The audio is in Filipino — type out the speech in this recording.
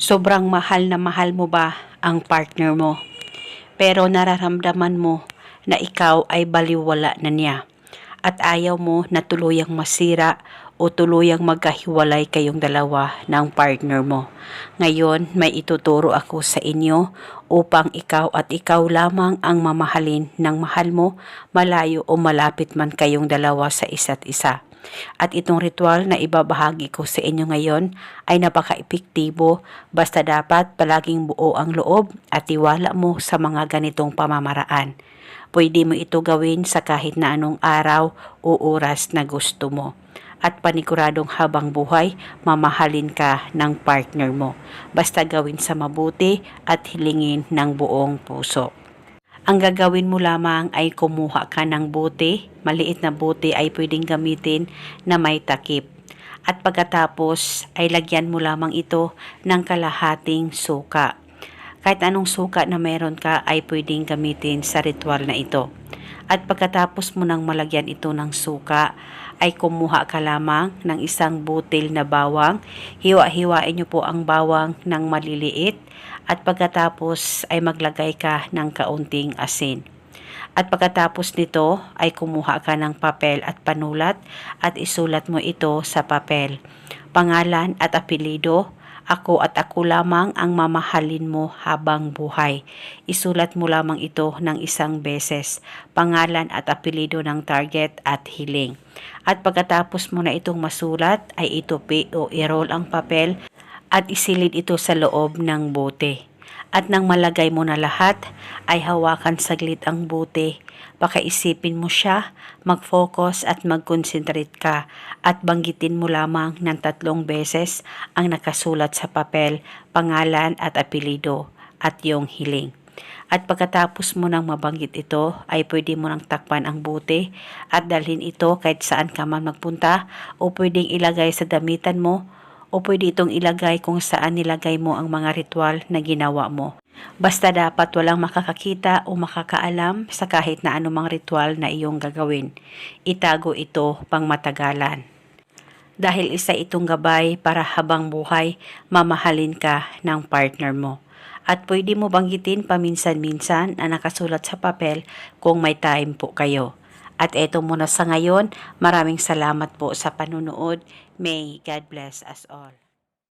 Sobrang mahal na mahal mo ba ang partner mo? Pero nararamdaman mo na ikaw ay baliwala na niya at ayaw mo na tuluyang masira o tuluyang magkahiwalay kayong dalawa ng partner mo. Ngayon, may ituturo ako sa inyo upang ikaw at ikaw lamang ang mamahalin ng mahal mo, malayo o malapit man kayong dalawa sa isa't isa. At itong ritual na ibabahagi ko sa inyo ngayon ay napaka-epektibo, basta dapat palaging buo ang loob at tiwala mo sa mga ganitong pamamaraan. Pwede mo ito gawin sa kahit na anong araw o oras na gusto mo. At paniguradong habang buhay, mamahalin ka ng partner mo. Basta gawin sa mabuti at hilingin ng buong puso. Ang gagawin mo lamang ay kumuha ka ng bote. Maliit na bote ay pwedeng gamitin na may takip. At pagkatapos ay lagyan mo lamang ito ng kalahating suka. Kahit anong suka na meron ka ay pwedeng gamitin sa ritual na ito. At pagkatapos mo nang malagyan ito ng suka, ay kumuha ka lamang ng isang butil na bawang. Hiwa-hiwain nyo po ang bawang ng maliliit. At pagkatapos ay maglagay ka ng kaunting asin. At pagkatapos nito ay kumuha ka ng papel at panulat at isulat mo ito sa papel. Pangalan at apelyido. Ako at ako lamang ang mamahalin mo habang buhay. Isulat mo lamang ito ng isang beses. Pangalan at apelyido ng target at hiling. At pagkatapos mo na itong masulat ay itupi o i-roll ang papel at isilid ito sa loob ng bote. At nang malagay mo na lahat, ay hawakan saglit ang bote. Pakaisipin mo siya, mag-focus at mag-concentrate ka at banggitin mo lamang ng 3 beses ang nakasulat sa papel, pangalan at apelyido at yung hiling. At pagkatapos mo nang mabanggit ito, ay pwede mo nang takpan ang bote at dalhin ito kahit saan ka man magpunta o pwedeng ilagay sa damitan mo o pwede itong ilagay kung saan nilagay mo ang mga ritual na ginawa mo. Basta dapat walang makakakita o makakaalam sa kahit na anumang ritual na iyong gagawin. Itago ito pang matagalan. Dahil isa itong gabay para habang buhay, mamahalin ka ng partner mo. At pwede mo banggitin paminsan-minsan na nakasulat sa papel kung may time po kayo. At eto muna sa ngayon, maraming salamat po sa panunood. May God bless us all.